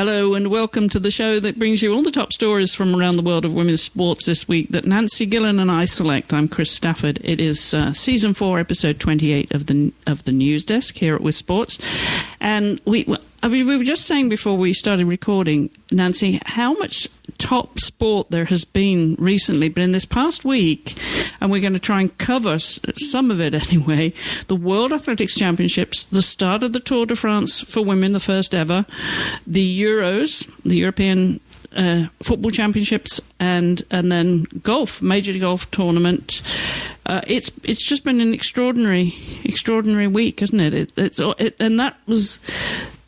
Hello and welcome to the show that brings you all the top stories from around the world of women's sports this week that Nancy Gillen and I select. I'm Chris Stafford. It is season 4, episode 28 of the News Desk here at WiSP Sports. And we were just saying before we started recording, Nancy, how much top sport there has been recently. But in this past week, and we're going to try and cover some of it anyway, the World Athletics Championships, the start of the Tour de France for women, the first ever, the Euros, the European Football Championships, and then golf, major golf tournament. It's just been an extraordinary week, isn't it? And that was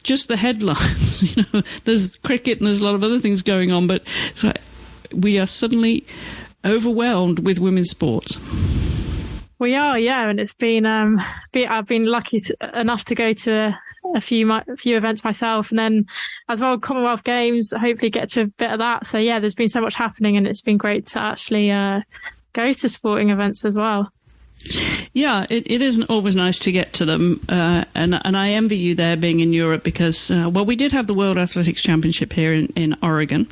just the headlines. There's cricket and there's a lot of other things going on, but it's like we are suddenly overwhelmed with women's sports. We are, yeah, and it's been. I've been lucky enough to go to a few events myself, and then as well Commonwealth Games. Hopefully, get to a bit of that. So yeah, there's been so much happening, and it's been great to actually go to sporting events as well. Yeah, it isn't always nice to get to them, and I envy you there being in Europe because, we did have the World Athletics Championship here in Oregon,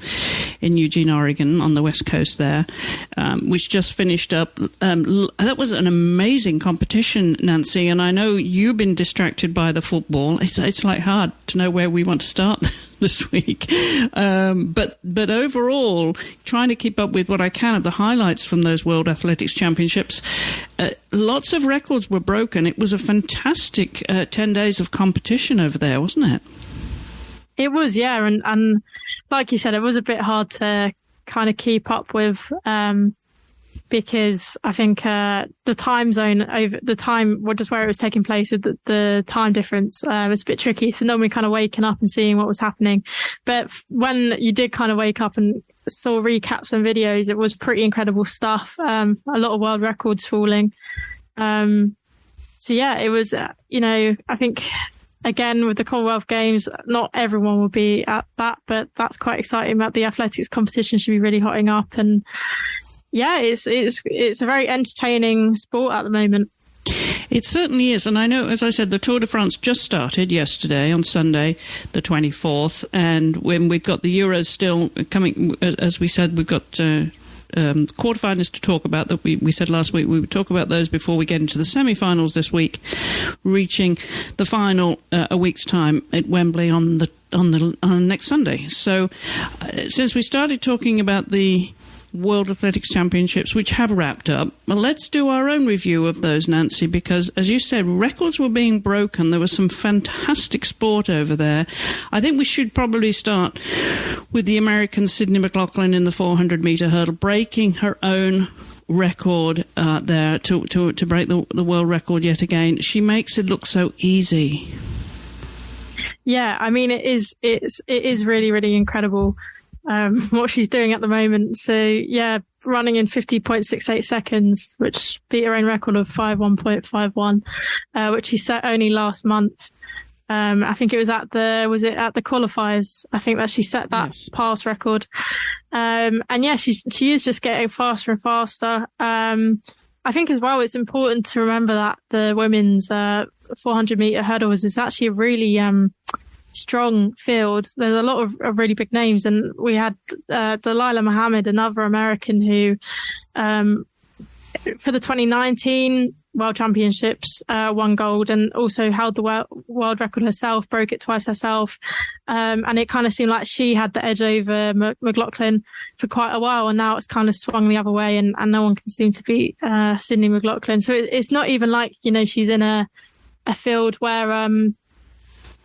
in Eugene, Oregon, on the west coast there, which just finished up. That was an amazing competition, Nancy, and I know you've been distracted by the football. It's like hard to know where we want to start this week. But overall, trying to keep up with what I can of the highlights from those World Athletics Championships, lots of records were broken. It was a fantastic 10 days of competition over there, wasn't it? It was, yeah. And like you said, it was a bit hard to kind of keep up with because I think the time zone over the time, just where it was taking place, the time difference was a bit tricky. So normally kind of waking up and seeing what was happening. But when you did kind of wake up and saw recaps and videos, it was pretty incredible stuff. A lot of world records falling. So yeah, it was, I think, again, with the Commonwealth Games, not everyone will be at that, but that's quite exciting that the athletics competition should be really hotting up. And yeah, it's a very entertaining sport at the moment. It certainly is. And I know, as I said, the Tour de France just started yesterday on Sunday, the 24th. And when we've got the Euros still coming, as we said, we've got quarterfinals to talk about that we said last week we would talk about those before we get into the semi-finals this week, reaching the final a week's time at Wembley on next Sunday. So since we started talking about the World Athletics Championships, which have wrapped up, well, let's do our own review of those, Nancy, because as you said, records were being broken. There was some fantastic sport over there. I think we should probably start with the American Sydney McLaughlin in the 400-metre hurdle, breaking her own record there to break the world record yet again. She makes it look so easy. Yeah, I mean, it is really, really incredible what she's doing at the moment. So yeah, running in 50.68 seconds, which beat her own record of 51.51, which she set only last month. I think it was at the qualifiers. I think that she set that pass record. And yeah, she is just getting faster and faster. I think as well, it's important to remember that the women's 400-metre hurdles is actually a really strong field. There's a lot of really big names, and we had Delilah Muhammad, another American who for the 2019 World Championships won gold and also held the world record herself, broke it twice herself, and it kind of seemed like she had the edge over McLaughlin for quite a while, and now it's kind of swung the other way, and no one can seem to beat Sydney McLaughlin. So it's not even like she's in a field where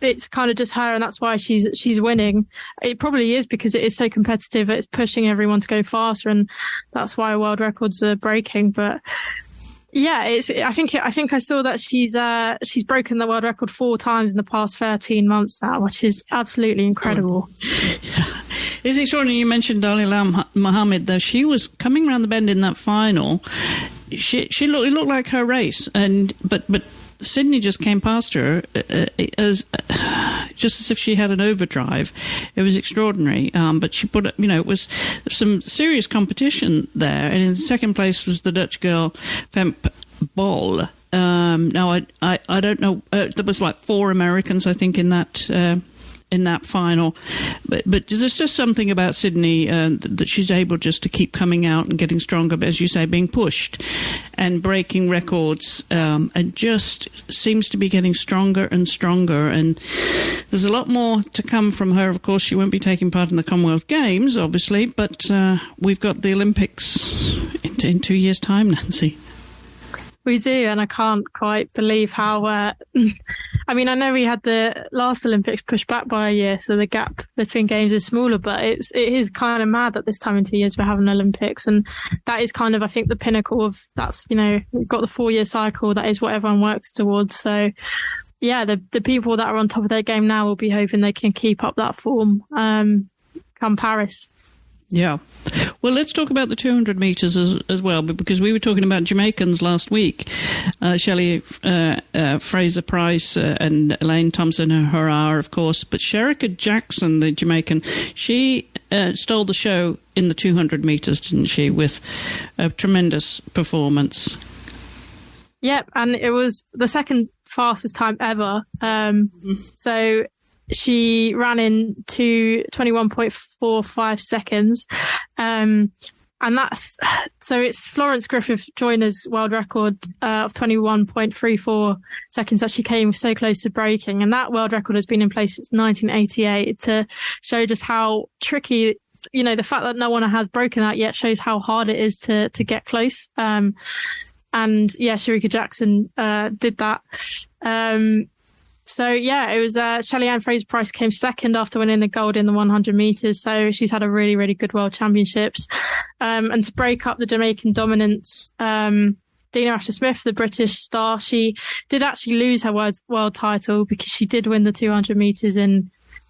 it's kind of just her, and that's why she's winning. It probably is because it is so competitive. It's pushing everyone to go faster, and that's why world records are breaking. But yeah, I think I saw that she's broken the world record 4 times in the past 13 months now, which is absolutely incredible. Yeah. It's extraordinary. You mentioned Dalilah Muhammad, though. She was coming around the bend in that final. It looked like her race, but Sydney just came past her just as if she had an overdrive. It was extraordinary. But she put, it was some serious competition there. And in second place was the Dutch girl, Femke Bol. Now, I don't know. There was like 4 Americans, I think, in that in that final. But there's just something about Sydney that she's able just to keep coming out and getting stronger, but as you say, being pushed and breaking records, and just seems to be getting stronger and stronger. And there's a lot more to come from her. Of course, she won't be taking part in the Commonwealth Games, obviously, but we've got the Olympics in 2 years' time, Nancy. We do, and I can't quite believe how... I mean, I know we had the last Olympics pushed back by a year, so the gap between games is smaller, but it is kind of mad that this time in 2 years we're having Olympics, and that is kind of, I think, the pinnacle of... That's, we've got the 4-year cycle, that is what everyone works towards, so... Yeah, the people that are on top of their game now will be hoping they can keep up that form come Paris. Yeah. Well, let's talk about the 200 metres as well, because we were talking about Jamaicans last week. Shelley Fraser-Price and Elaine Thompson-Herah, of course. But Shericka Jackson, the Jamaican, she stole the show in the 200 metres, didn't she, with a tremendous performance. Yep, and it was the second fastest time ever. So she ran in 21.45 seconds. And it's Florence Griffith Joyner's world record of 21.34 seconds that she came so close to breaking. And that world record has been in place since 1988 to show just how tricky, the fact that no one has broken that yet shows how hard it is to get close. And yeah, Shericka Jackson did that. It was Shelley-Ann Fraser-Price came second after winning the gold in the 100 metres. So she's had a really, really good World Championships. And to break up the Jamaican dominance, Dina Asher-Smith, the British star, she did actually lose her world title because she did win the 200 metres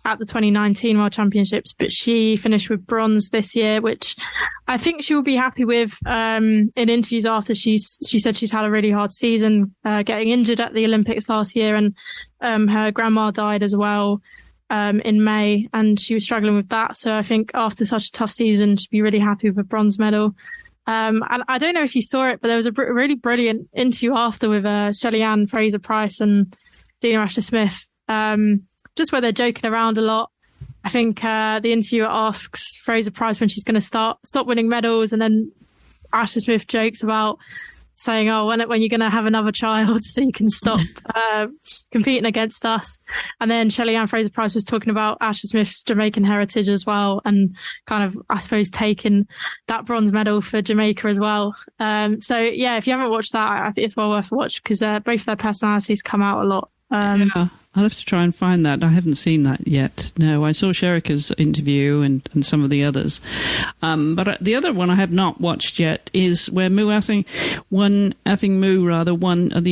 at the 2019 World Championships, but she finished with bronze this year, which I think she will be happy with. In interviews after, she said she's had a really hard season, getting injured at the Olympics last year, and her grandma died as well in May, and she was struggling with that. So I think after such a tough season, she'd be really happy with a bronze medal. And I don't know if you saw it, but there was a really brilliant interview after with Shelley-Ann Fraser-Price and Dina Asher-Smith. Just where they're joking around a lot. I think the interviewer asks Fraser-Price when she's going to stop winning medals, and then Asher-Smith jokes about saying, "Oh, when you're going to have another child so you can stop competing against us." And then Shelley-Ann Fraser-Price was talking about Asher-Smith's Jamaican heritage as well, and kind of, I suppose, taking that bronze medal for Jamaica as well. So yeah, if you haven't watched that, I think it's well worth a watch, because both their personalities come out a lot. Yeah. I'll have to try and find that. I haven't seen that yet. No, I saw Shericka's interview and some of the others. But the other one I have not watched yet is where the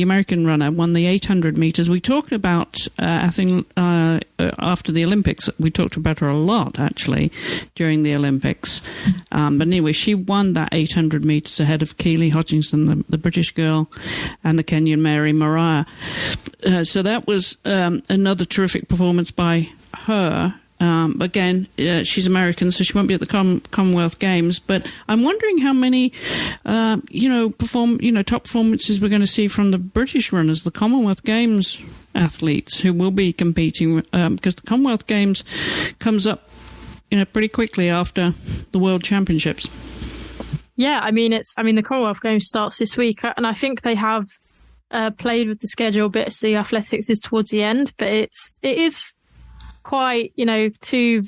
American runner, won the 800 metres. We talked about after the Olympics. We talked about her a lot, actually, during the Olympics. But anyway, she won that 800 metres ahead of Keely Hodgkinson, the British girl, and the Kenyan Mary Mariah. So that was another terrific performance by her. Again, she's American, so she won't be at the Commonwealth Games. But I'm wondering how many, top performances we're going to see from the British runners, the Commonwealth Games athletes who will be competing, because the Commonwealth Games comes up, pretty quickly after the World Championships. Yeah, the Commonwealth Games starts this week, and I think they have played with the schedule a bit, so the athletics is towards the end, but it is quite, two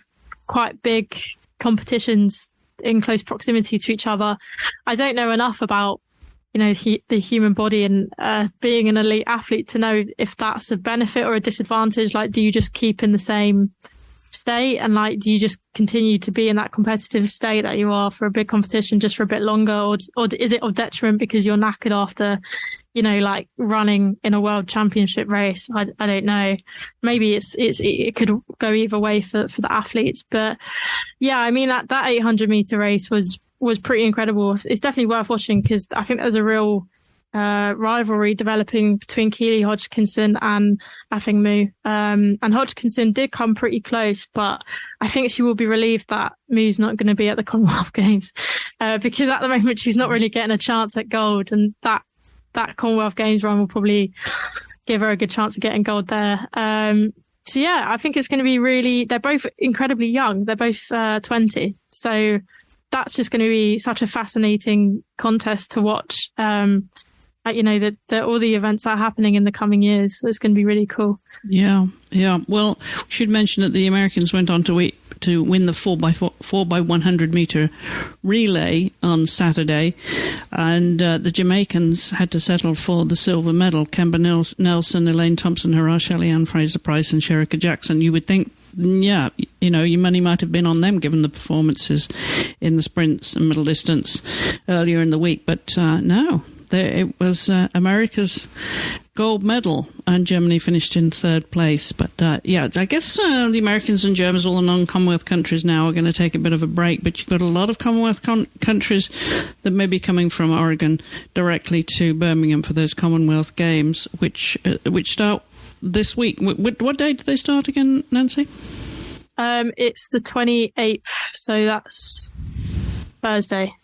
quite big competitions in close proximity to each other. I don't know enough about, the human body and being an elite athlete to know if that's a benefit or a disadvantage. Like, do you just keep in the same state, and do you just continue to be in that competitive state that you are for a big competition just for a bit longer, or is it of detriment because you're knackered after running in a world championship race? I don't know. Maybe it could go either way for the athletes. But yeah, that 800 meter race was pretty incredible. It's definitely worth watching, because I think there's a real rivalry developing between Keely Hodgkinson and Afing Mu. And Hodgkinson did come pretty close, but I think she will be relieved that Mu's not going to be at the Commonwealth Games, because at the moment she's not really getting a chance at gold, and that Commonwealth Games run will probably give her a good chance of getting gold there. yeah, I think it's going to be really, they're both incredibly young. They're both 20. So that's just going to be such a fascinating contest to watch. You know, that all the events that are happening in the coming years. So it's going to be really cool. Yeah. Well, we should mention that the Americans went on to win the 4x100 meter relay on Saturday, and the Jamaicans had to settle for the silver medal. Kemba Nelson, Elaine Thompson, Harash Ali, Ann Fraser-Price, and Sherika Jackson. You would think, yeah, you know, your money might have been on them given the performances in the sprints and middle distance earlier in the week, but no. It was America's gold medal, and Germany finished in third place. But, yeah, I guess the Americans and Germans, all the non-Commonwealth countries now, are going to take a bit of a break. But you've got a lot of Commonwealth countries that may be coming from Oregon directly to Birmingham for those Commonwealth Games, which start this week. What day do they start again, Nancy? It's the 28th, so that's Thursday.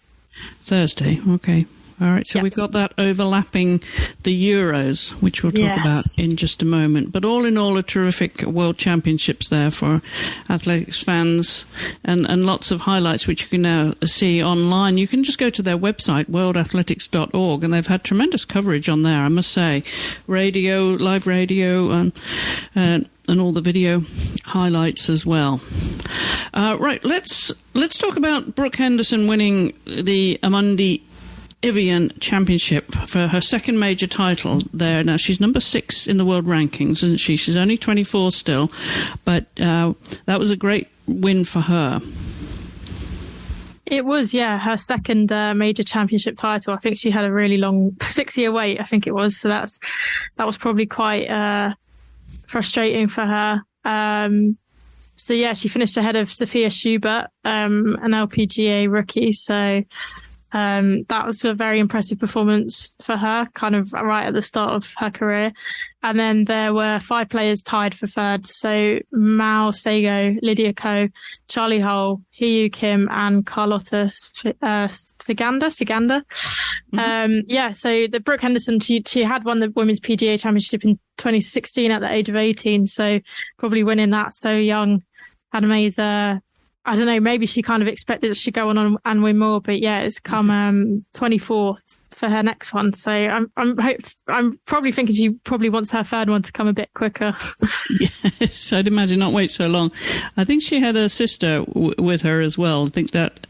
Thursday, okay. All right, so we've got that overlapping the Euros, which we'll talk about in just a moment. But all in all, a terrific World Championships there for athletics fans, and lots of highlights which you can now see online. You can just go to their website, worldathletics.org, and they've had tremendous coverage on there, I must say. Radio, live radio, and all the video highlights as well. Right, let's talk about Brooke Henderson winning the Amundi Evian Championship for her second major title there. Now, she's number 6 in the world rankings, isn't she? She's only 24 still, but that was a great win for her. It was, yeah, her second major championship title. I think she had a really long 6-year wait, I think it was. So that was probably quite frustrating for her. So, yeah, she finished ahead of Sophia Schubert, an LPGA rookie. So that was a very impressive performance for her, kind of right at the start of her career. And then there were 5 players tied for third. So Mao Sago, Lydia Ko, Charlie Hull, Hiyu Kim, and Carlotta Siganda. Mm-hmm. So the Brooke Henderson, she had won the Women's PGA Championship in 2016 at the age of 18. So probably winning that so young had made I don't know, maybe she kind of expected that she'd go on and win more, but yeah, it's come 24 for her next one. So I'm probably thinking she probably wants her third one to come a bit quicker. Yes, I'd imagine not wait so long. I think she had her sister with her as well. I think that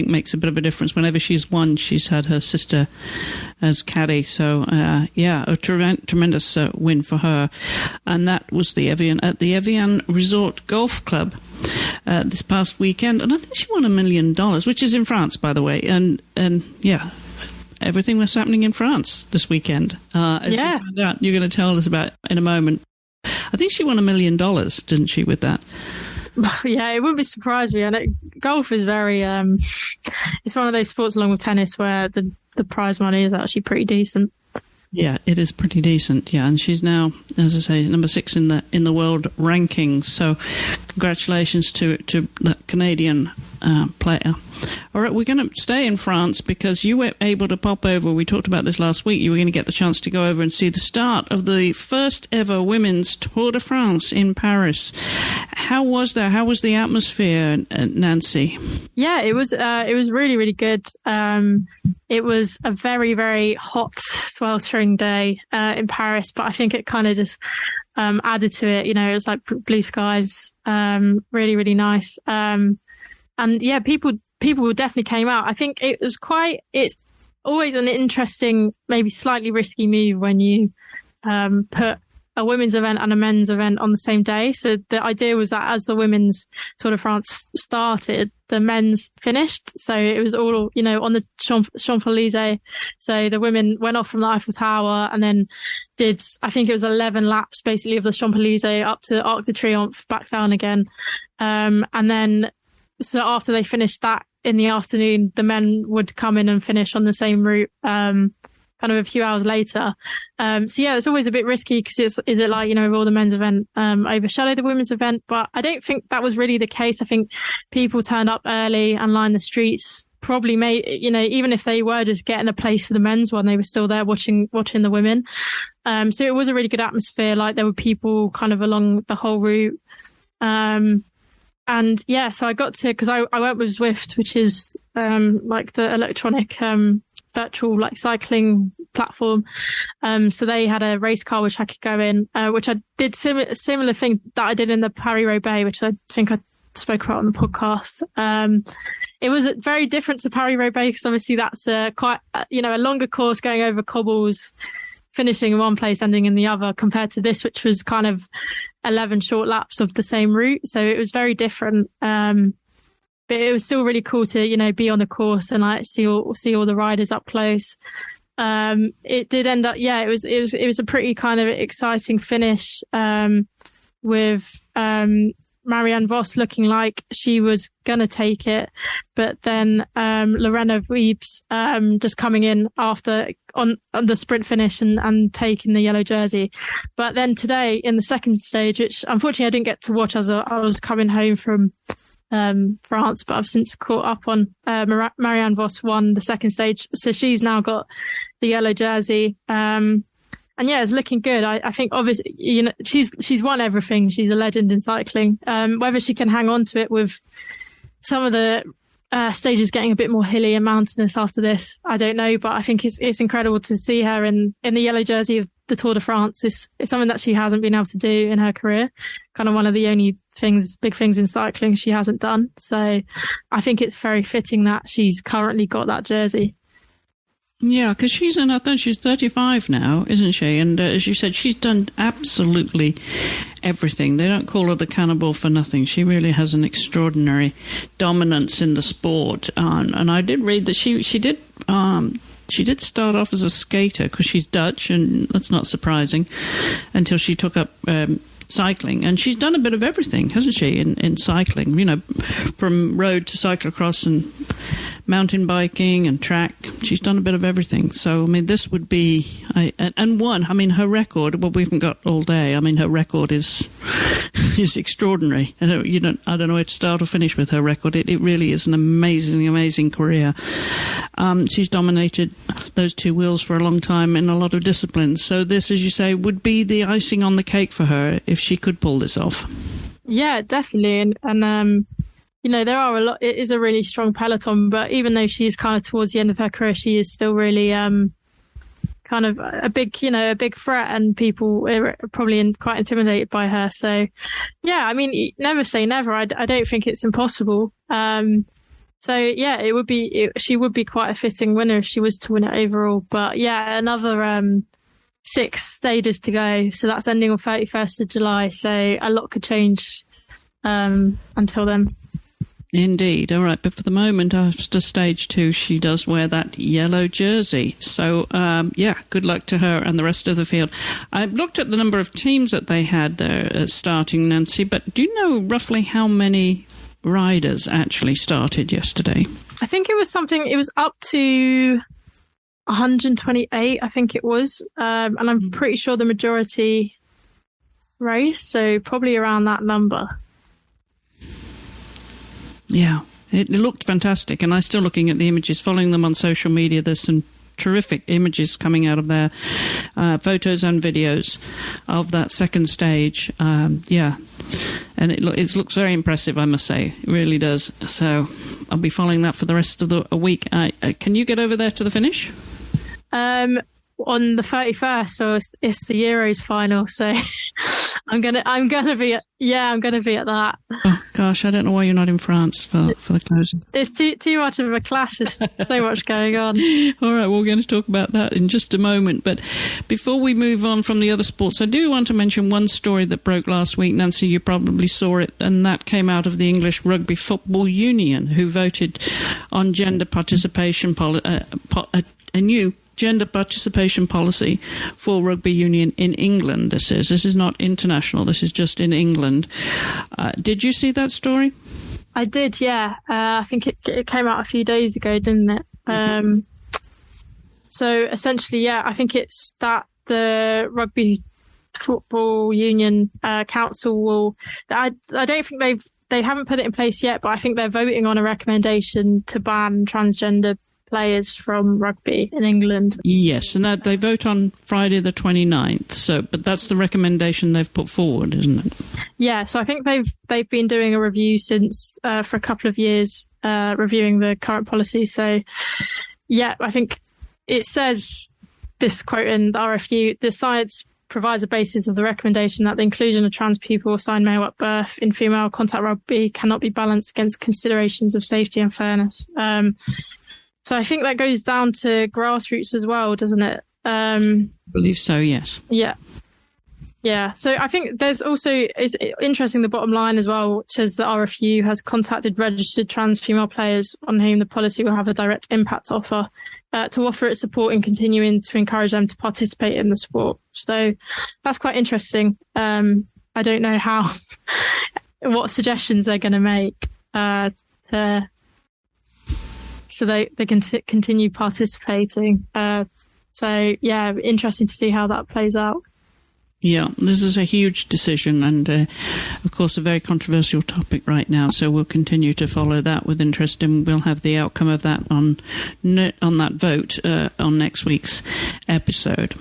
makes a bit of a difference. Whenever she's won, she's had her sister as caddy. So, a tremendous win for her. And that was the Evian Resort Golf Club this past weekend. And I think she won $1 million, which is in France, by the way. And yeah, everything was happening in France this weekend. As you found out, you're going to tell us about in a moment. I think she won $1 million, didn't she, with that? Yeah, it wouldn't be surprised me. And golf is very, it's one of those sports along with tennis where the prize money is actually pretty decent. Yeah, it is pretty decent. Yeah, and she's now, as I say, number 6 in the world rankings. So, congratulations to that Canadian player. All right, we're going to stay in France because you were able to pop over. We talked about this last week. You were going to get the chance to go over and see the start of the first ever women's Tour de France in Paris. How was that? How was the atmosphere, Nancy? Yeah, it was really, really good. It was a very, very hot, sweltering day in Paris, but I think it kind of just added to it. You know, it was like blue skies, really, really nice. And yeah, people definitely came out. I think it's always an interesting, maybe slightly risky move when you put a women's event and a men's event on the same day. So the idea was that as the women's Tour de France started, the men's finished. So it was all, you know, on the Champs-Élysées. So the women went off from the Eiffel Tower and then did, I think it was 11 laps basically of the Champs-Élysées up to Arc de Triomphe, back down again. And then, so after they finished that in the afternoon, the men would come in and finish on the same route, kind of a few hours later. So yeah, it's always a bit risky because is it like, you know, will the men's event overshadow the women's event? But I don't think that was really the case. I think people turned up early and lined the streets probably made, even if they were just getting a place for the men's one, they were still there watching the women. So it was a really good atmosphere. Like, there were people kind of along the whole route. And yeah, so I got to, because I went with Zwift, which is like the electronic virtual like cycling platform. So they had a race car which I could go in, which I did similar thing that I did in the Paris-Roubaix, which I think I spoke about on the podcast. It was very different to Paris-Roubaix because obviously that's quite a longer course going over cobbles, finishing in one place, ending in the other, compared to this, which was kind of 11 short laps of the same route. So it was very different. But it was still really cool to, be on the course and like see all the riders up close. It did end up, it was a pretty kind of exciting finish, with Marianne Vos looking like she was gonna take it, but then Lorena Wiebes just coming in after on the sprint finish and taking the yellow jersey. But then today in the second stage, which unfortunately I didn't get to watch as I was coming home from France, but I've since caught up on Marianne Vos won the second stage, so she's now got the yellow jersey. And yeah, it's looking good. I think obviously, she's won everything. She's a legend in cycling. Whether she can hang on to it with some of the stages getting a bit more hilly and mountainous after this, I don't know. But I think it's incredible to see her in the yellow jersey of the Tour de France. It's something that she hasn't been able to do in her career. Kind of one of the only big things in cycling she hasn't done. So I think it's very fitting that she's currently got that jersey. Yeah, because she's 35 now, isn't she? And as you said, she's done absolutely everything. They don't call her the cannibal for nothing. She really has an extraordinary dominance in the sport. And I did read that she did start off as a skater because she's Dutch, and that's not surprising, until she took up cycling. And she's done a bit of everything, hasn't she, in cycling, from road to cyclocross and mountain biking and track. She's done a bit of everything. So, I mean, this would be... and one, I mean, her record, well, we haven't got all day. I mean, her record is extraordinary. I don't know where to start or finish with her record. It really is an amazing, amazing career. She's dominated those two wheels for a long time in a lot of disciplines. So this, as you say, would be the icing on the cake for her if she could pull this off. Yeah, definitely. And there are a lot. It is a really strong peloton, but even though she's kind of towards the end of her career, she is still really kind of a big threat, and people are probably quite intimidated by her. So, yeah, I mean, never say never. I don't think it's impossible. So yeah, she would be quite a fitting winner if she was to win it overall. But yeah, another 6 stages to go. So that's ending on 31st of July. So a lot could change until then. Indeed. All right. But for the moment, after stage 2, she does wear that yellow jersey. So, good luck to her and the rest of the field. I looked at the number of teams that they had there starting, Nancy, but do you know roughly how many riders actually started yesterday? I think it was up to 128, I think it was. And I'm pretty sure the majority raced, so probably around that number. Yeah, it looked fantastic, and I'm still looking at the images, following them on social media. There's some terrific images coming out of there, photos and videos of that second stage. And it looks very impressive, I must say. It really does. So I'll be following that for the rest of the week. Can you get over there to the finish? On the 31st, so it's the Euros final, so I'm gonna be at that. Oh gosh, I don't know why you're not in France for the closing. It's too much of a clash. There's so much going on. All right, well, we're going to talk about that in just a moment. But before we move on from the other sports, I do want to mention one story that broke last week. Nancy, you probably saw it, and that came out of the English Rugby Football Union, who voted on gender participation a new gender participation policy for rugby union in England. This is not international. This is just in England. Did you see that story? I did, yeah. I think it came out a few days ago, didn't it? Mm-hmm. So essentially, yeah, I think it's that the Rugby Football Union Council will... I don't think they haven't put it in place yet, but I think they're voting on a recommendation to ban transgender players from rugby in England. Yes, and that they vote on Friday the 29th. So, but that's the recommendation they've put forward, isn't it? Yeah, so I think they've been doing a review since for a couple of years, reviewing the current policy. So, yeah, I think it says, this quote in the RFU, the science provides a basis of the recommendation that the inclusion of trans people assigned male at birth in female contact rugby cannot be balanced against considerations of safety and fairness. So I think that goes down to grassroots as well, doesn't it? I believe so, yes. Yeah. Yeah. So I think there's also, it's interesting, the bottom line as well, which says the RFU has contacted registered trans female players on whom the policy will have a direct impact to offer its support in continuing to encourage them to participate in the sport. So that's quite interesting. I don't know what suggestions they're going to make so they can continue participating. So, yeah, interesting to see how that plays out. Yeah, this is a huge decision and, of course, a very controversial topic right now. So we'll continue to follow that with interest, and we'll have the outcome of that on that vote on next week's episode.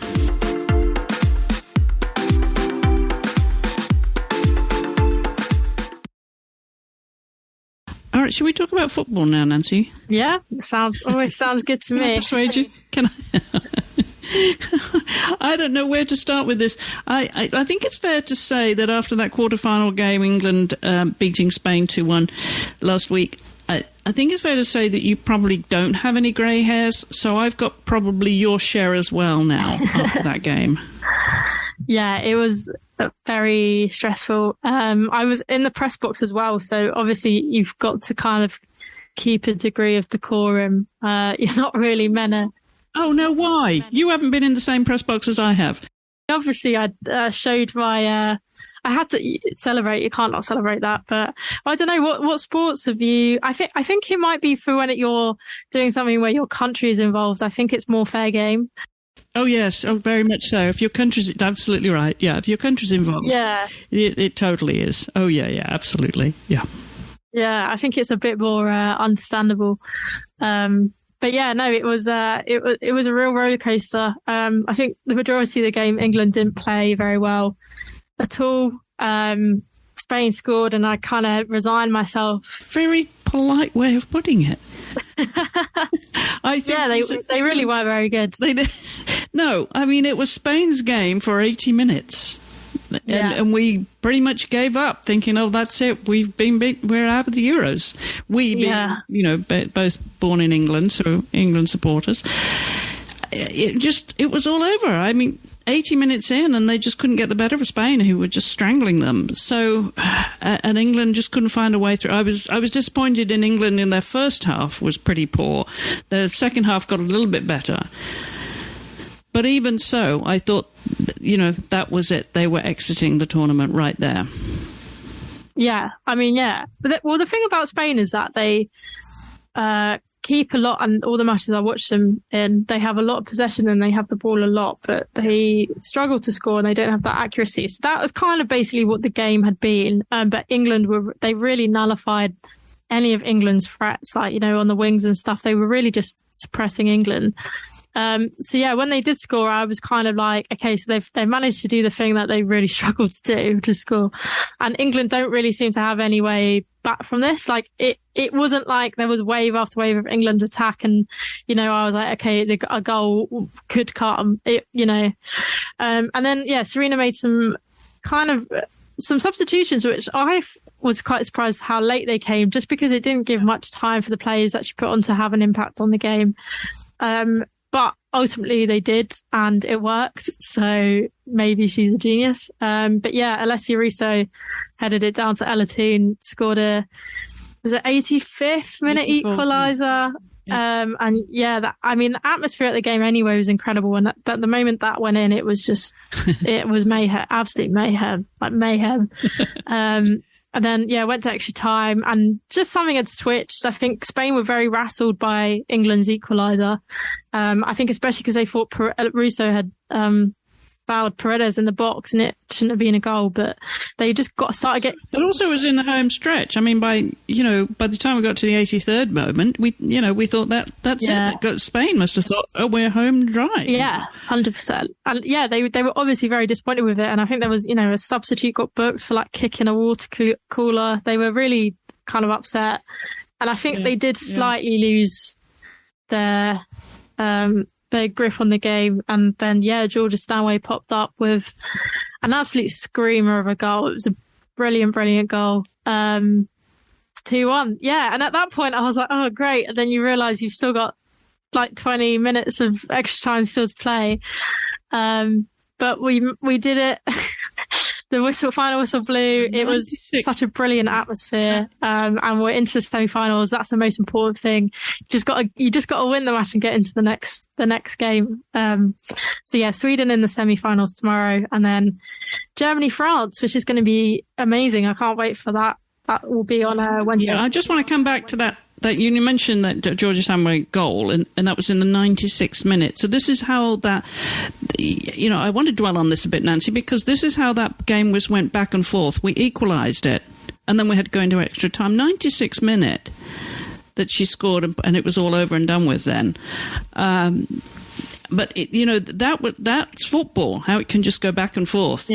All right, should we talk about football now, Nancy? Yeah, always sounds good to me. Can I persuade you? Can I? I don't know where to start with this. I think it's fair to say that after that quarter-final game, England beating Spain 2-1 last week, I think it's fair to say that you probably don't have any grey hairs, so I've got probably your share as well now after that game. Yeah, it was very stressful. I was in the press box as well, so obviously you've got to kind of keep a degree of decorum. You're not really meant to... Oh, no, why? You haven't been in the same press box as I have. Obviously, I showed my... I had to celebrate. You can't not celebrate that. But I don't know, what sports have you... I think it might be for when you're doing something where your country is involved. I think it's more fair game. Oh, yes. Oh, very much so. If your country's... Absolutely right. Yeah, if your country's involved. Yeah. It totally is. Oh, yeah, absolutely. Yeah. Yeah, I think it's a bit more understandable. But yeah, no, it was a real roller coaster. I think the majority of the game, England didn't play very well at all. Spain scored, and I kind of resigned myself. Very polite way of putting it. I think yeah, they really were very good. They did. No, I mean, it was Spain's game for 80 minutes. And we pretty much gave up, thinking, "Oh, that's it. We've been beat. We're out of the Euros." We, being, both born in England, so England supporters. It was all over. I mean, 80 minutes in, and they just couldn't get the better of Spain, who were just strangling them. So, and England just couldn't find a way through. I was disappointed in England in their first half was pretty poor. Their second half got a little bit better. But even so, I thought, that was it. They were exiting the tournament right there. Yeah, I mean, yeah. But the thing about Spain is that they keep a lot, and all the matches I watched them in, they have a lot of possession and they have the ball a lot, but they struggle to score and they don't have that accuracy. So that was kind of basically what the game had been. But England they really nullified any of England's threats, like, on the wings and stuff. They were really just suppressing England. So yeah, when they did score, I was kind of like, okay, so they've managed to do the thing that they really struggled to do, which is score. And England don't really seem to have any way back from this. Like it wasn't like there was wave after wave of England's attack, and I was like, okay, a goal could come, and then yeah, Serena made some substitutions, which I was quite surprised how late they came, just because it didn't give much time for the players that she put on to have an impact on the game. But ultimately they did, and it works. So maybe she's a genius. But yeah, Alessia Russo headed it down to Ella Toone, scored was it 85th minute equaliser? Yeah. And yeah, the atmosphere at the game anyway was incredible. And at the moment that went in, it was just, it was mayhem, absolute mayhem, like mayhem. And then, yeah, went to extra time, and just something had switched. I think Spain were very rattled by England's equaliser. I think especially because they thought Russo had fouled Paredes in the box, and it shouldn't have been a goal, but they just got started getting... But also it was in the home stretch. I mean, by the time we got to the 83rd moment, we thought that's it. Spain must have thought, oh, we're home dry. Yeah, 100%. And yeah, they were obviously very disappointed with it. And I think there was, a substitute got booked for like kicking a water cooler. They were really kind of upset. And I think they did slightly lose their grip on the game. And then, Georgia Stanway popped up with an absolute screamer of a goal. It was a brilliant, brilliant goal. It's 2-1. Yeah. And at that point, I was like, oh, great. And then you realise you've still got like 20 minutes of extra time still to play. But we did it. The final whistle blew. It was such a brilliant atmosphere. And we're into the semi-finals. That's the most important thing. You just got to win the match and get into the next game. Sweden in the semi-finals tomorrow, and then Germany, France, which is going to be amazing. I can't wait for that. That will be on Wednesday. Yeah, I just want to come back to that you mentioned that Georgia Stanway goal, and that was in the 96th minute. So this is how that, I want to dwell on this a bit, Nancy, because this is how that game went back and forth. We equalised it, and then we had to go into extra time. 96th minute that she scored, and it was all over and done with then. But that's football, how it can just go back and forth,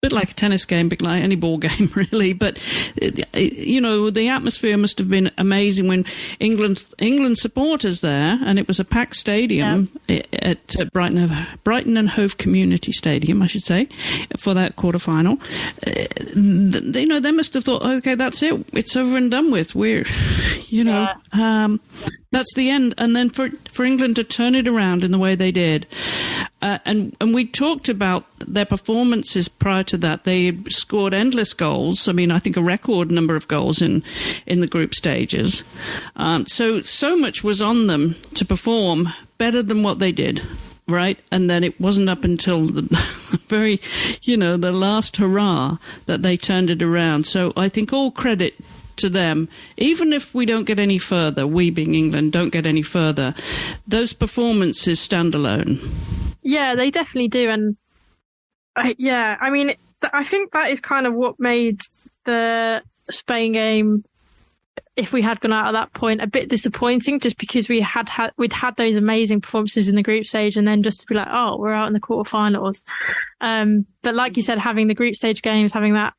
bit like a tennis game, bit like any ball game, really. But the atmosphere must have been amazing when England supporters there, and it was a packed stadium at Brighton and Hove Community Stadium, I should say, for that quarterfinal. They must have thought, okay, that's it, it's over and done with. We're, that's the end. And then for England to turn it around in the way they did, and we talked about their performances prior to that. They had scored endless goals. I mean, I think a record number of goals in the group stages. So much was on them to perform better than what they did, right? And then it wasn't up until the very, the last hurrah that they turned it around. So I think all credit to them. Even if we don't get any further, we being England don't get any further, those performances stand alone. Yeah, they definitely do. And I mean, I think that is kind of what made the Spain game, if we had gone out at that point, a bit disappointing, just because we'd had those amazing performances in the group stage, and then just to be like, oh, we're out in the quarterfinals. But like you said, having the group stage games, having that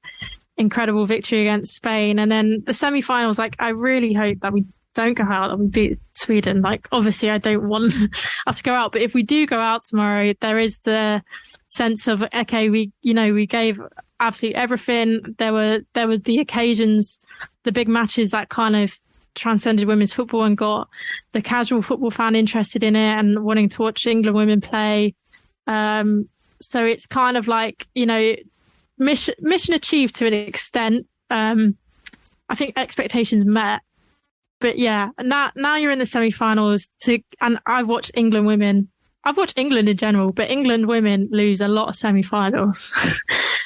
incredible victory against Spain, and then the semi-finals, like, I really hope that we don't go out and we beat Sweden. Like, obviously I don't want us to go out, but if we do go out tomorrow, there is the sense of, okay, we gave absolutely everything. There were the occasions, the big matches that kind of transcended women's football and got the casual football fan interested in it and wanting to watch England women play. So it's kind of like, mission achieved to an extent. I think expectations met. But yeah, now you're in the semi-finals and I've watched England women. I've watched England in general, but England women lose a lot of semi-finals.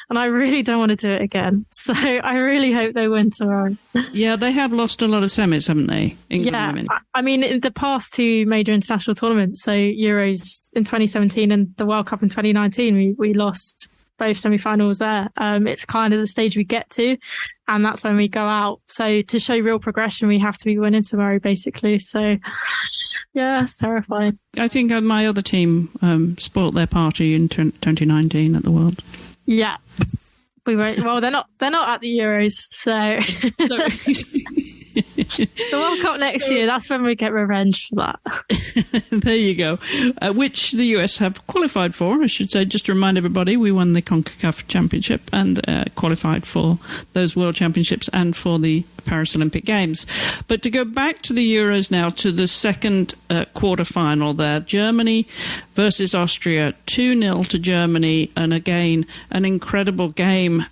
And I really don't want to do it again. So I really hope they win tomorrow. Yeah, they have lost a lot of semis, haven't they? England women. I mean, in the past two major international tournaments, so Euros in 2017 and the World Cup in 2019, we lost both semi-finals there. It's kind of the stage we get to, and that's when we go out. So to show real progression, we have to be winning tomorrow, basically. So yeah, it's terrifying. I think my other team spoilt their party in 2019 at the World. Yeah, we won't. Well, they're not at the Euros, so. The World Cup next year, that's when we get revenge for that. There you go. Which the US have qualified for, I should say, just to remind everybody, we won the CONCACAF Championship and qualified for those World Championships and for the Paris Olympic Games. But to go back to the Euros now, to the second quarter-final there, Germany versus Austria, 2-0 to Germany, and again, an incredible game.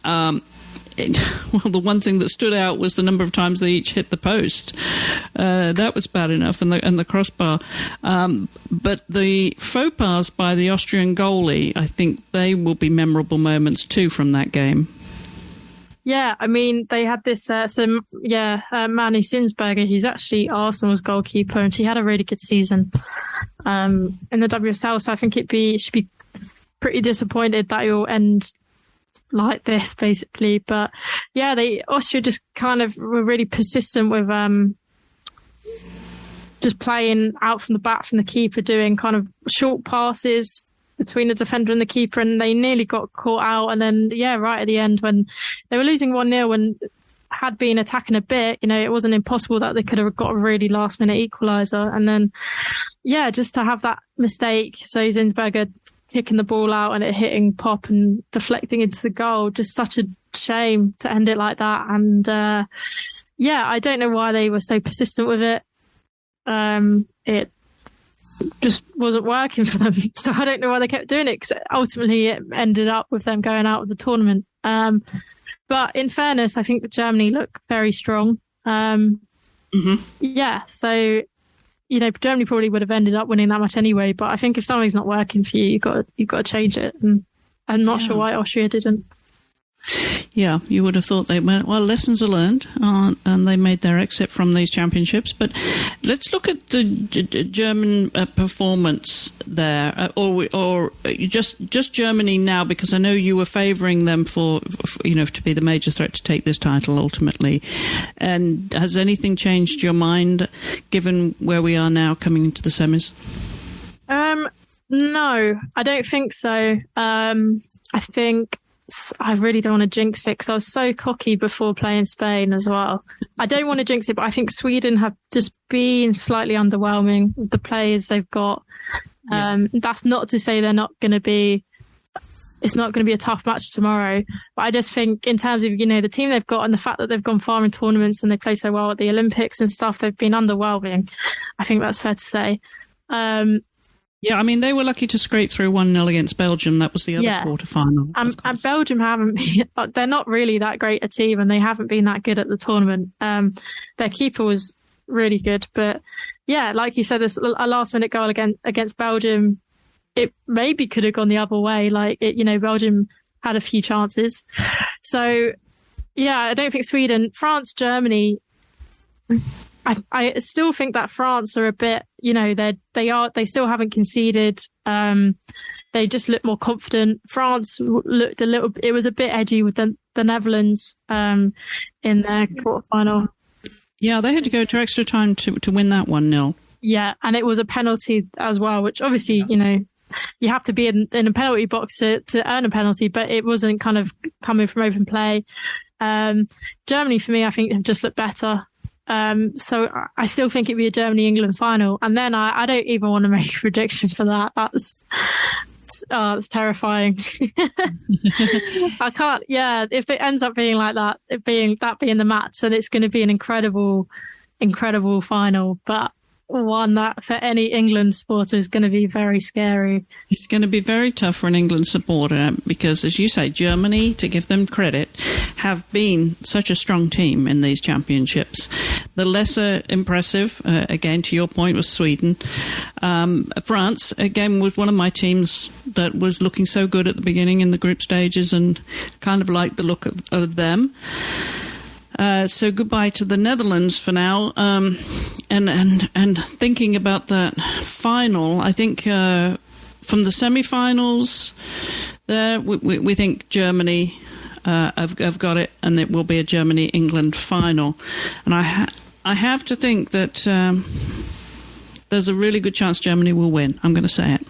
Well, the one thing that stood out was the number of times they each hit the post. That was bad enough, and the crossbar. But the faux pas by the Austrian goalie, I think they will be memorable moments too from that game. Yeah, I mean, they had this, Manny Sinsberger, who's actually Arsenal's goalkeeper, and she had a really good season in the WSL, so I think it should be pretty disappointed that it will end like this, basically. But yeah, Austria just kind of were really persistent with just playing out from the back from the keeper, doing kind of short passes between the defender and the keeper, and they nearly got caught out. And then, right at the end, when they were losing 1-0 and had been attacking a bit, it wasn't impossible that they could have got a really last-minute equaliser. And then, just to have that mistake, so Zinsberger kicking the ball out and it hitting Pop and deflecting into the goal, just such a shame to end it like that. And I don't know why they were so persistent with it. It just wasn't working for them. So I don't know why they kept doing it, because ultimately it ended up with them going out of the tournament. But in fairness, I think that Germany look very strong. Yeah, so, Germany probably would have ended up winning that much anyway. But I think if something's not working for you, you've got to change it. And I'm not sure why Austria didn't. Yeah, you would have thought they went, well, lessons are learned, and they made their exit from these championships. But let's look at the German performance there, or just Germany now, because I know you were favouring them for to be the major threat to take this title ultimately. And has anything changed your mind, given where we are now coming into the semis? No, I don't think so. I think I really don't want to jinx it, because I was so cocky before playing Spain as well. I don't want to jinx it, but I think Sweden have just been slightly underwhelming with the players they've got. That's not to say they're not going to be... It's not going to be a tough match tomorrow. But I just think in terms of, the team they've got and the fact that they've gone far in tournaments and they play so well at the Olympics and stuff, they've been underwhelming. I think that's fair to say. Yeah, I mean, they were lucky to scrape through 1-0 against Belgium. That was the other quarter-final. And Belgium haven't been... They're not really that great a team, and they haven't been that good at the tournament. Their keeper was really good. But, like you said, there's a last-minute goal against Belgium. It maybe could have gone the other way. Belgium had a few chances. So, I don't think Sweden... France, Germany... I still think that France are a bit, they still haven't conceded. They just look more confident. France looked it was a bit edgy with the Netherlands in their quarterfinal. Yeah, they had to go to extra time to win that 1-0. Yeah, and it was a penalty as well, which obviously, you have to be in a penalty box to earn a penalty, but it wasn't kind of coming from open play. Germany, for me, I think have just looked better. So I still think it'd be a Germany-England final. And then I don't even want to make a prediction for that. That's terrifying. I can't, if it ends up being like that, being the match, then it's going to be an incredible final. But one that for any England supporter is going to be very scary. It's going to be very tough for an England supporter because, as you say, Germany, to give them credit, have been such a strong team in these championships. The lesser impressive, again, to your point, was Sweden. France, again, was one of my teams that was looking so good at the beginning in the group stages and kind of liked the look of them. So goodbye to the Netherlands for now. And thinking about that final, I think from the semi-finals, there we think Germany have got it, and it will be a Germany-England final. And I have to think that there's a really good chance Germany will win. I'm going to say it.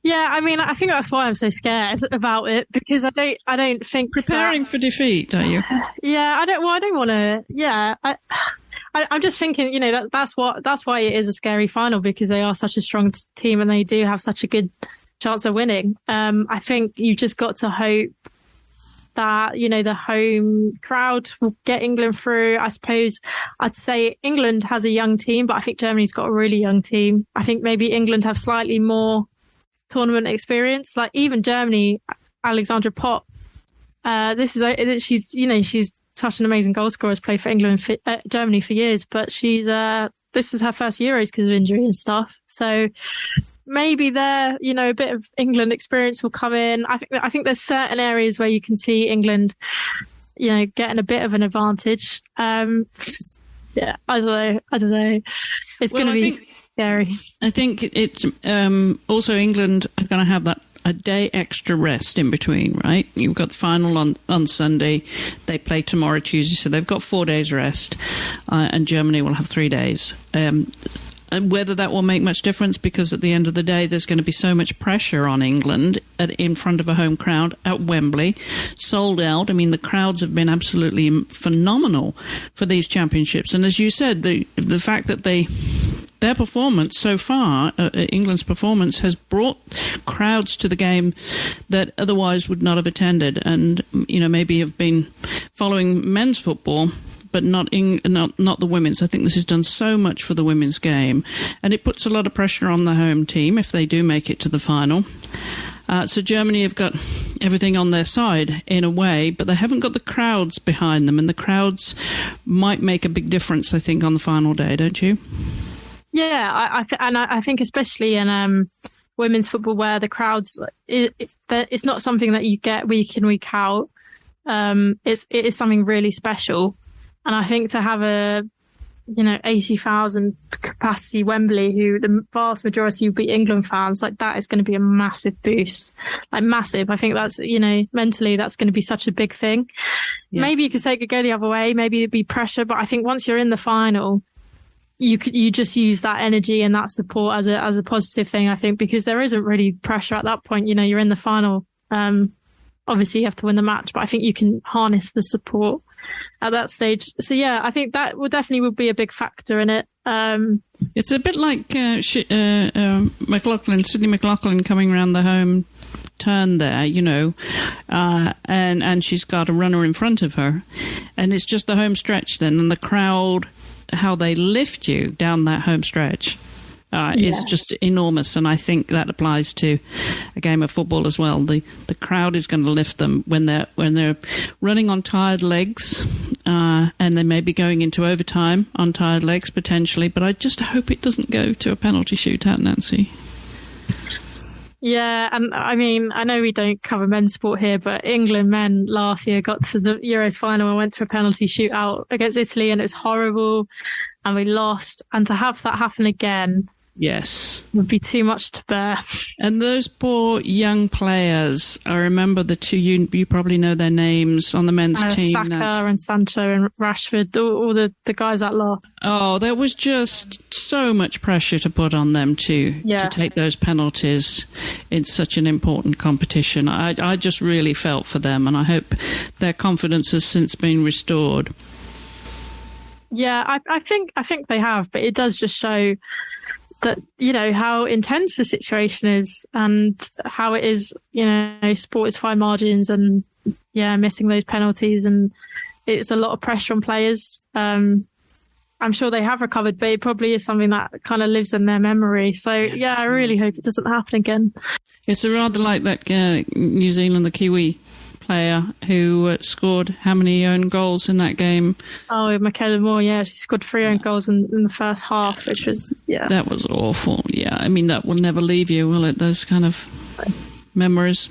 Yeah, I mean, I think that's why I'm so scared about it, because I don't think preparing for defeat, don't you? Yeah, I don't want to. Yeah, I'm just thinking, that's why it is a scary final, because they are such a strong team and they do have such a good chance of winning. I think you've just got to hope that the home crowd will get England through. I suppose I'd say England has a young team, but I think Germany's got a really young team. I think maybe England have slightly more tournament experience. Like even Germany, Alexandra Pop, she's such an amazing goal scorer, has played for England and Germany for years, but this is her first Euros because of injury and stuff. So maybe there, a bit of England experience will come in. I think there's certain areas where you can see England, getting a bit of an advantage. Yeah, I don't know. It's going to be scary. I think it's also England are going to have that a day extra rest in between, right? You've got the final on Sunday. They play tomorrow, Tuesday, so they've got 4 days rest, and Germany will have 3 days. And whether that will make much difference, because at the end of the day, there's going to be so much pressure on England in front of a home crowd at Wembley, sold out. I mean, the crowds have been absolutely phenomenal for these championships. And as you said, the fact that their performance so far, England's performance, has brought crowds to the game that otherwise would not have attended, and maybe have been following men's football, but not the women's. I think this has done so much for the women's game, and it puts a lot of pressure on the home team if they do make it to the final. So Germany have got everything on their side in a way, but they haven't got the crowds behind them, and the crowds might make a big difference, I think, on the final day, don't you? Yeah, I think especially in women's football, where the crowds, it's not something that you get week in, week out. It is something really special. And I think to have a 80,000 capacity Wembley, who the vast majority would be England fans, like that is going to be a massive boost, like massive. I think that's, mentally that's going to be such a big thing. Yeah. Maybe you could say it could go the other way. Maybe it'd be pressure, but I think once you're in the final, you just use that energy and that support as a positive thing, I think, because there isn't really pressure at that point. You're in the final. Obviously you have to win the match, but I think you can harness the support at that stage. So yeah, I think that would be a big factor in it. It's a bit like Sydney McLaughlin coming around the home turn there, and she's got a runner in front of her, and it's just the home stretch then, and the crowd, how they lift you down that home stretch. Is just enormous, and I think that applies to a game of football as well. The crowd is going to lift them when they're running on tired legs, and they may be going into overtime on tired legs potentially. But I just hope it doesn't go to a penalty shootout, Nancy. Yeah, and I mean, I know we don't cover men's sport here, but England men last year got to the Euros final and went to a penalty shootout against Italy, and it was horrible, and we lost. And to have that happen again, yes, would be too much to bear. And those poor young players, I remember the two, you probably know their names on the men's team. Saka and Sancho and Rashford, all the guys that lost. Oh, there was just so much pressure to put on them to take those penalties in such an important competition. I just really felt for them, and I hope their confidence has since been restored. Yeah, I think they have, but it does just show that, how intense the situation is, and how it is, sport is fine margins, and missing those penalties, and it's a lot of pressure on players. I'm sure they have recovered, but it probably is something that kind of lives in their memory. So I really hope it doesn't happen again. It's rather like that New Zealand, the Kiwi player who scored how many own goals in that game? Oh, Michaela Moore, she scored 3 own goals in the first half, which was, That was awful, I mean, that will never leave you, will it, those kind of memories?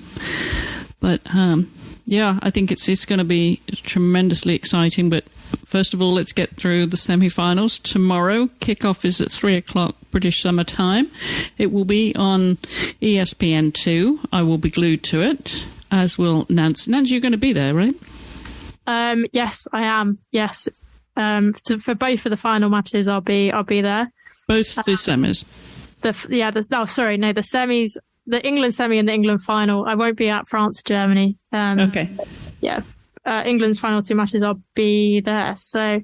But, I think it's going to be tremendously exciting, but first of all, let's get through the semi-finals. Tomorrow, kickoff is at 3:00 British Summer Time. It will be on ESPN2. I will be glued to it, as will Nancy. Nancy, you're going to be there, right? Yes, I am. Yes. So for both of the final matches, I'll be there. Both the semis. The semis, the England semi and the England final. I won't be at France, Germany. Okay. Yeah. England's final 2 matches, I'll be there. So,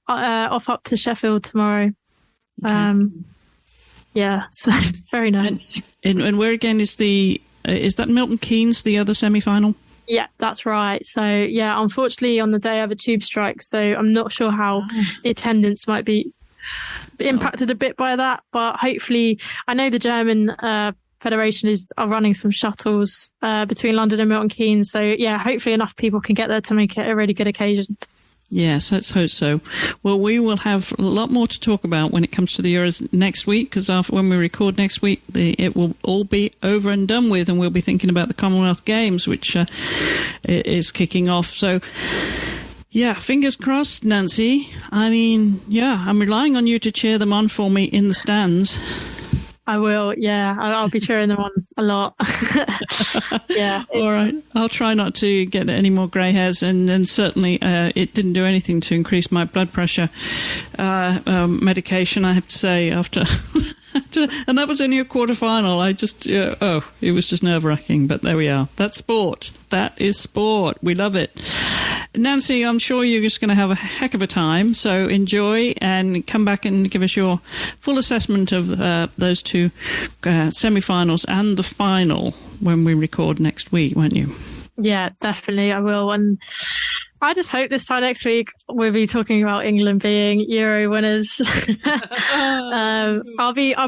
off up to Sheffield tomorrow. Okay. So very nice. And where again is that Milton Keynes, the other semi-final? Yeah, that's right. So, unfortunately on the day I have a tube strike, so I'm not sure how the attendance might be impacted a bit by that, but hopefully, I know the German Federation are running some shuttles between London and Milton Keynes, so hopefully enough people can get there to make it a really good occasion. Yes, let's hope so. Well, we will have a lot more to talk about when it comes to the Euros next week, because when we record next week, it will all be over and done with, and we'll be thinking about the Commonwealth Games, which is kicking off. So, fingers crossed, Nancy. I mean, I'm relying on you to cheer them on for me in the stands. I will, yeah. I'll be cheering them on a lot. Yeah. All right. I'll try not to get any more grey hairs, and certainly it didn't do anything to increase my blood pressure medication, I have to say, after... and that was only a quarter-final. I just... it was just nerve-wracking, but there we are. That's sport. That is sport. We love it. Nancy, I'm sure you're just going to have a heck of a time, so enjoy and come back and give us your full assessment of those two semi-finals and the final when we record next week, won't you? Yeah, definitely I will. And I just hope this time next week we'll be talking about England being Euro winners. I'll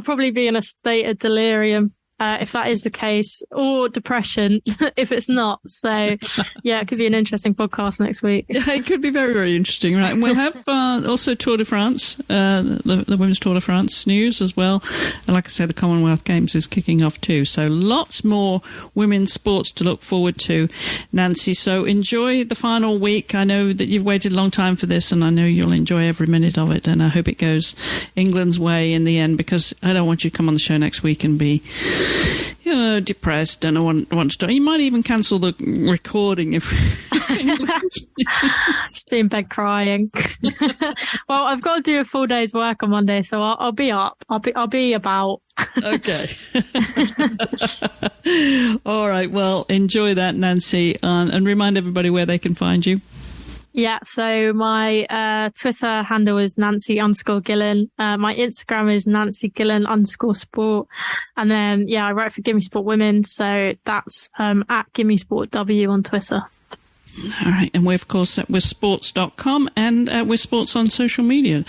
probably be in a state of delirium if that is the case, or depression if it's not. So, yeah, it could be an interesting podcast next week. Yeah, it could be very, very interesting, right? And we'll have also Tour de France, the Women's Tour de France news as well. And like I said, the Commonwealth Games is kicking off too. So lots more women's sports to look forward to, Nancy. So enjoy the final week. I know that you've waited a long time for this, and I know you'll enjoy every minute of it. And I hope it goes England's way in the end, because I don't want you to come on the show next week and be... depressed and I want to start. You might even cancel the recording if just be in bed crying. Well, I've got to do a full day's work on Monday, so I'll be up. I'll be about. Okay. All right. Well, enjoy that, Nancy, and remind everybody where they can find you. Yeah, so my Twitter handle is Nancy_Gillen. My Instagram is NancyGillen_sport. And then, yeah, I write for Gimme Sport Women. So that's at Gimme Sport W on Twitter. All right. And we're, of course, at WiSPorts.com and at WiSports on social media.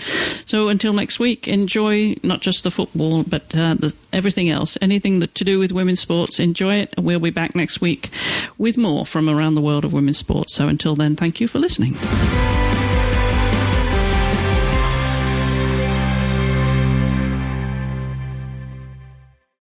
So until next week, enjoy not just the football, but everything else. Anything to do with women's sports, enjoy it. And we'll be back next week with more from around the world of women's sports. So until then, thank you for listening.